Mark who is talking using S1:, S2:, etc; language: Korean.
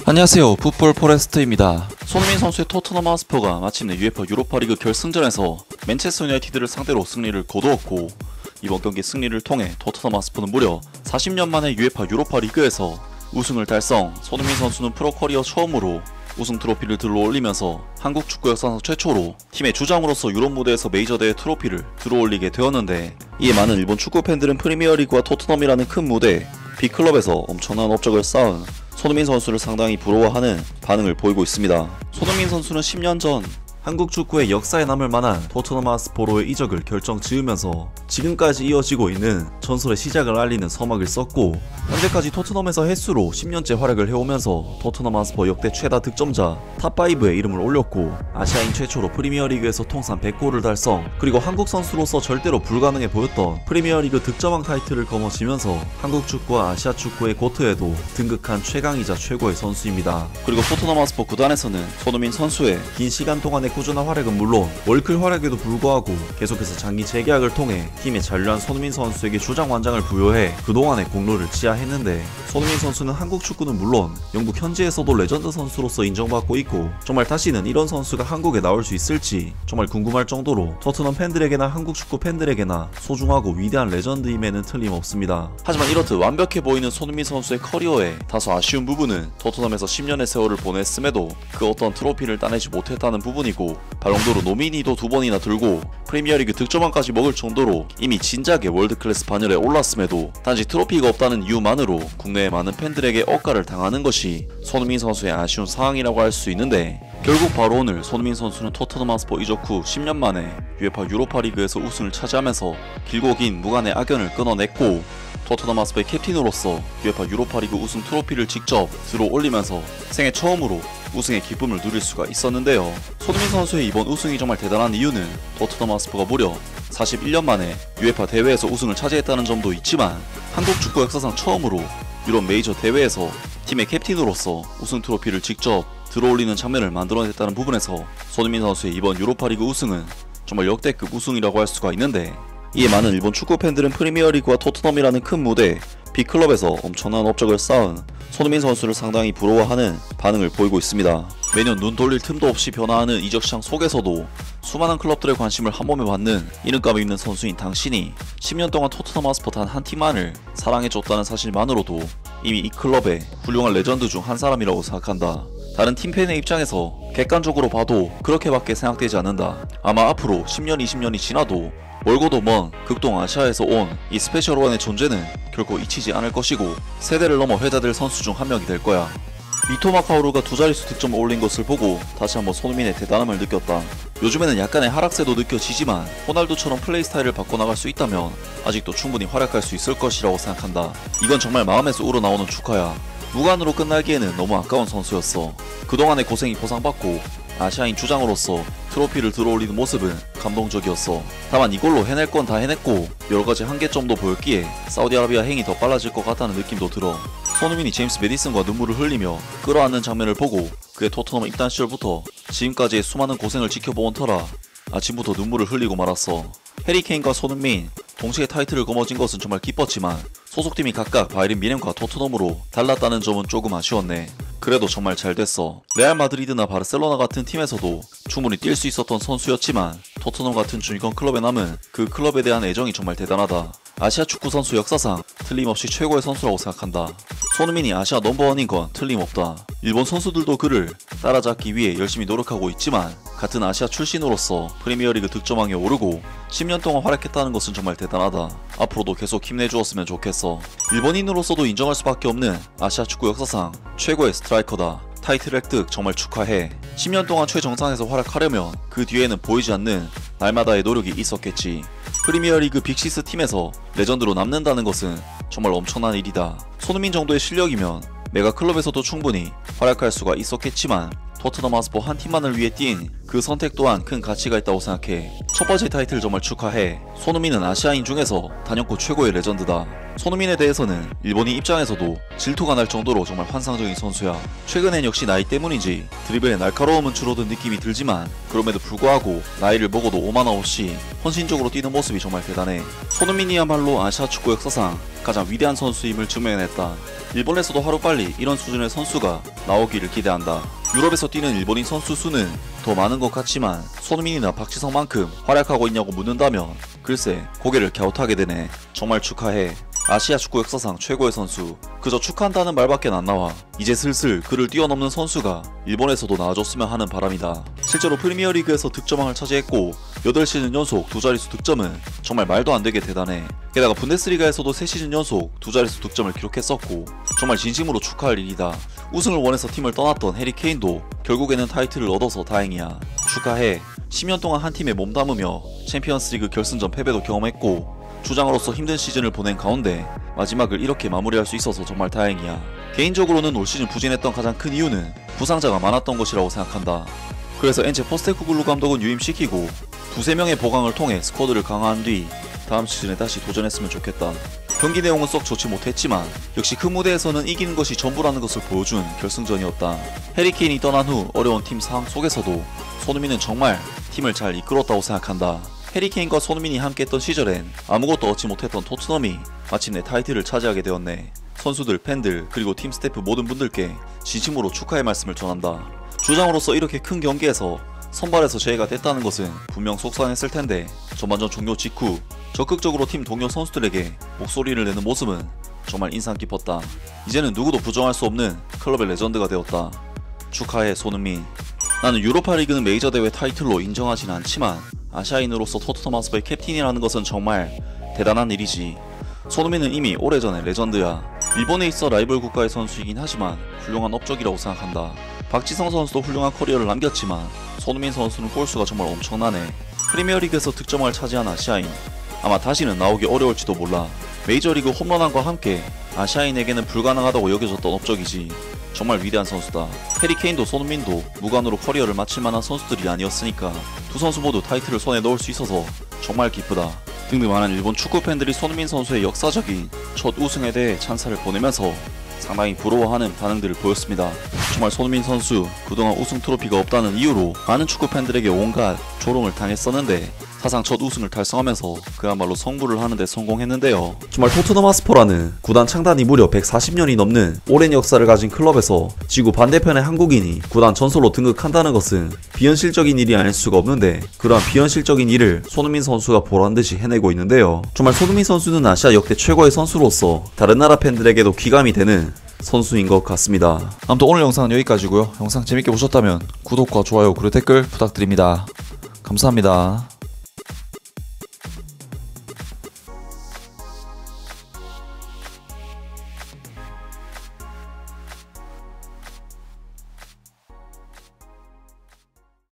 S1: 안녕하세요, 풋볼 포레스트입니다. 손흥민 선수의 토트넘 하스퍼가 마침내 UEFA 유로파리그 결승전에서 맨체스터 유나이티드를 상대로 승리를 거두었고, 이번 경기 승리를 통해 토트넘 하스퍼는 무려 40년 만에 UEFA 유로파리그에서 우승을 달성. 손흥민 선수는 프로 커리어 처음으로 우승 트로피를 들어올리면서 한국 축구 역사상 최초로 팀의 주장으로서 유럽 무대에서 메이저 대회 트로피를 들어올리게 되었는데, 이에 많은 일본 축구 팬들은 프리미어리그와 토트넘이라는 큰 무대, 빅클럽에서 엄청난 업적을 쌓은 손흥민 선수를 상당히 부러워하는 반응을 보이고 있습니다. 손흥민 선수는 10년 전 한국 축구의 역사에 남을 만한 토트넘 하스퍼로의 이적을 결정 지으면서 지금까지 이어지고 있는 전설의 시작을 알리는 서막을 썼고, 현재까지 토트넘에서 횟수로 10년째 활약을 해오면서 토트넘 하스퍼 역대 최다 득점자 탑5에 이름을 올렸고, 아시아인 최초로 프리미어리그에서 통산 100골을 달성, 그리고 한국 선수로서 절대로 불가능해 보였던 프리미어리그 득점왕 타이틀을 거머쥐면서 한국 축구와 아시아 축구의 고트에도 등극한 최강이자 최고의 선수입니다. 그리고 토트넘 하스퍼 구단에서는 손흥민 선수의 긴 시간 동안의 꾸준한 활약은 물론 월클 활약에도 불구하고 계속해서 장기 재계약을 통해 팀에 잔류한 손흥민 선수에게 주장 완장을 부여해 그동안의 공로를 지하했는데, 손흥민 선수는 한국 축구는 물론 영국 현지에서도 레전드 선수로서 인정받고 있고, 정말 다시는 이런 선수가 한국에 나올 수 있을지 정말 궁금할 정도로 토트넘 팬들에게나 한국 축구 팬들에게나 소중하고 위대한 레전드임에는 틀림없습니다. 하지만 이렇듯 완벽해 보이는 손흥민 선수의 커리어에 다소 아쉬운 부분은 토트넘에서 10년의 세월을 보냈음에도 그 어떤 트로피를 따내지 못했다는 부분이고, 발롱도르 노미니도 2번이나 들고 프리미어리그 득점왕까지 먹을 정도로 이미 진작에 월드클래스 반열에 올랐음에도 단지 트로피가 없다는 이유만으로 국내의 많은 팬들에게 억가를 당하는 것이 손흥민 선수의 아쉬운 상황이라고 할 수 있는데, 결국 바로 오늘 손흥민 선수는 토트넘 하스퍼 이적 후 10년 만에 UEFA 유로파리그에서 우승을 차지하면서 길고 긴 무관의 악연을 끊어냈고, 토트넘 하스퍼의 캡틴으로서 UEFA 유로파리그 우승 트로피를 직접 들어올리면서 생애 처음으로 우승의 기쁨을 누릴 수가 있었는데요. 손흥민 선수의 이번 우승이 정말 대단한 이유는 토트넘 하스퍼가 무려 41년 만에 UEFA 대회에서 우승을 차지했다는 점도 있지만, 한국 축구 역사상 처음으로 유럽 메이저 대회에서 팀의 캡틴으로서 우승 트로피를 직접 들어올리는 장면을 만들어냈다는 부분에서 손흥민 선수의 이번 유로파리그 우승은 정말 역대급 우승이라고 할 수가 있는데, 이에 많은 일본 축구 팬들은 프리미어리그와 토트넘이라는 큰 무대, 빅클럽에서 엄청난 업적을 쌓은 손흥민 선수를 상당히 부러워하는 반응을 보이고 있습니다. 매년 눈 돌릴 틈도 없이 변화하는 이적 시장 속에서도 수많은 클럽들의 관심을 한몸에 받는 이름값이 있는 선수인 당신이 10년 동안 토트넘 하스퍼 단 한 팀만을 사랑해줬다는 사실만으로도 이미 이 클럽의 훌륭한 레전드 중 한 사람이라고 생각한다. 다른 팀팬의 입장에서 객관적으로 봐도 그렇게밖에 생각되지 않는다. 아마 앞으로 10년 20년이 지나도 멀고도 먼 극동 아시아에서 온 이 스페셜 원의 존재는 결코 잊히지 않을 것이고, 세대를 넘어 회자될 선수 중 한 명이 될 거야. 미토마 카오루가 두 자릿수 득점을 올린 것을 보고 다시 한번 손흥민의 대단함을 느꼈다. 요즘에는 약간의 하락세도 느껴지지만 호날두처럼 플레이 스타일을 바꿔나갈 수 있다면 아직도 충분히 활약할 수 있을 것이라고 생각한다. 이건 정말 마음에서 우러나오는 축하야. 무관으로 끝나기에는 너무 아까운 선수였어. 그동안의 고생이 보상받고 아시아인 주장으로서 트로피를 들어올리는 모습은 감동적이었어. 다만 이걸로 해낼 건 다 해냈고 여러가지 한계점도 보였기에 사우디아라비아 행이 더 빨라질 것 같다는 느낌도 들어. 손흥민이 제임스 매디슨과 눈물을 흘리며 끌어안는 장면을 보고 그의 토트넘 입단 시절부터 지금까지의 수많은 고생을 지켜본 터라 아침부터 눈물을 흘리고 말았어. 해리 케인과 손흥민 동시에 타이틀을 거머쥔 것은 정말 기뻤지만 소속팀이 각각 바이에른 뮌헨과 토트넘으로 달랐다는 점은 조금 아쉬웠네. 그래도 정말 잘 됐어. 레알 마드리드나 바르셀로나 같은 팀에서도 충분히 뛸 수 있었던 선수였지만 토트넘 같은 중위권 클럽에 남은 그 클럽에 대한 애정이 정말 대단하다. 아시아 축구 선수 역사상 틀림없이 최고의 선수라고 생각한다. 손흥민이 아시아 넘버원인 건 틀림없다. 일본 선수들도 그를 따라잡기 위해 열심히 노력하고 있지만 같은 아시아 출신으로서 프리미어리그 득점왕에 오르고 10년 동안 활약했다는 것은 정말 대단하다. 앞으로도 계속 힘내주었으면 좋겠어. 일본인으로서도 인정할 수밖에 없는 아시아 축구 역사상 최고의 스트라이커다. 타이틀 획득 정말 축하해. 10년 동안 최정상에서 활약하려면 그 뒤에는 보이지 않는 날마다의 노력이 있었겠지. 프리미어리그 빅시스 팀에서 레전드로 남는다는 것은 정말 엄청난 일이다. 손흥민 정도의 실력이면 메가 클럽에서도 충분히 활약할 수가 있었겠지만 토트넘 하스퍼 한 팀만을 위해 뛴 그 선택 또한 큰 가치가 있다고 생각해. 첫 번째 타이틀 정말 축하해. 손흥민은 아시아인 중에서 단연코 최고의 레전드다. 손흥민에 대해서는 일본인 입장에서도 질투가 날 정도로 정말 환상적인 선수야. 최근엔 역시 나이 때문인지 드리블의 날카로움은 줄어든 느낌이 들지만 그럼에도 불구하고 나이를 먹어도 오만함 없이 헌신적으로 뛰는 모습이 정말 대단해. 손흥민이야말로 아시아 축구 역사상 가장 위대한 선수임을 증명해냈다. 일본에서도 하루빨리 이런 수준의 선수가 나오기를 기대한다. 유럽에서 뛰는 일본인 선수 수는 더 많은 것 같지만 손흥민이나 박지성만큼 활약하고 있냐고 묻는다면 글쎄 고개를 갸웃하게 되네. 정말 축하해. 아시아 축구 역사상 최고의 선수. 그저 축하한다는 말밖에 안 나와. 이제 슬슬 그를 뛰어넘는 선수가 일본에서도 나와줬으면 하는 바람이다. 실제로 프리미어리그에서 득점왕을 차지했고 8시즌 연속 두 자릿수 득점은 정말 말도 안 되게 대단해. 게다가 분데스리가에서도 3시즌 연속 두 자릿수 득점을 기록했었고 정말 진심으로 축하할 일이다. 우승을 원해서 팀을 떠났던 해리 케인도 결국에는 타이틀을 얻어서 다행이야. 축하해. 10년 동안 한 팀에 몸담으며 챔피언스리그 결승전 패배도 경험했고 주장으로서 힘든 시즌을 보낸 가운데 마지막을 이렇게 마무리할 수 있어서 정말 다행이야. 개인적으로는 올 시즌 부진했던 가장 큰 이유는 부상자가 많았던 것이라고 생각한다. 그래서 엔체 포스테코글루 감독은 유임시키고 두세 명의 보강을 통해 스쿼드를 강화한 뒤 다음 시즌에 다시 도전했으면 좋겠다. 경기 내용은 썩 좋지 못했지만 역시 큰 무대에서는 이기는 것이 전부라는 것을 보여준 결승전이었다. 해리 케인이 떠난 후 어려운 팀 상황 속에서도 손흥민은 정말 팀을 잘 이끌었다고 생각한다. 해리 케인과 손흥민이 함께했던 시절엔 아무것도 얻지 못했던 토트넘이 마침내 타이틀을 차지하게 되었네. 선수들, 팬들, 그리고 팀 스태프 모든 분들께 진심으로 축하의 말씀을 전한다. 주장으로서 이렇게 큰 경기에서 선발에서 제외가 됐다는 것은 분명 속상했을 텐데 전반전 종료 직후 적극적으로 팀 동료 선수들에게 목소리를 내는 모습은 정말 인상 깊었다. 이제는 누구도 부정할 수 없는 클럽의 레전드가 되었다. 축하해 손흥민. 나는 유로파 리그는 메이저 대회 타이틀로 인정하진 않지만 아시아인으로서 토트넘 하스퍼의 캡틴이라는 것은 정말 대단한 일이지. 손흥민은 이미 오래전에 레전드야. 일본에 있어 라이벌 국가의 선수이긴 하지만 훌륭한 업적이라고 생각한다. 박지성 선수도 훌륭한 커리어를 남겼지만 손흥민 선수는 골수가 정말 엄청나네. 프리미어리그에서 득점왕을 차지한 아시아인. 아마 다시는 나오기 어려울지도 몰라. 메이저리그 홈런왕과 함께 아시아인에게는 불가능하다고 여겨졌던 업적이지. 정말 위대한 선수다. 해리 케인도 손흥민도 무관으로 커리어를 마칠 만한 선수들이 아니었으니까 두 선수 모두 타이틀을 손에 넣을 수 있어서 정말 기쁘다. 등등 많은 일본 축구 팬들이 손흥민 선수의 역사적인 첫 우승에 대해 찬사를 보내면서 상당히 부러워하는 반응들을 보였습니다. 정말 손흥민 선수 그동안 우승 트로피가 없다는 이유로 많은 축구 팬들에게 온갖 조롱을 당했었는데 사상 첫 우승을 달성하면서 그야말로 성부를 하는데 성공했는데요. 정말 토트넘 하스퍼라는 구단 창단이 무려 140년이 넘는 오랜 역사를 가진 클럽에서 지구 반대편의 한국인이 구단 전설로 등극한다는 것은 비현실적인 일이 아닐 수가 없는데 그러한 비현실적인 일을 손흥민 선수가 보란듯이 해내고 있는데요. 정말 손흥민 선수는 아시아 역대 최고의 선수로서 다른 나라 팬들에게도 귀감이 되는 선수인 것 같습니다. 아무튼 오늘 영상은 여기까지고요. 영상 재밌게 보셨다면 구독과 좋아요 그리고 댓글 부탁드립니다. 감사합니다.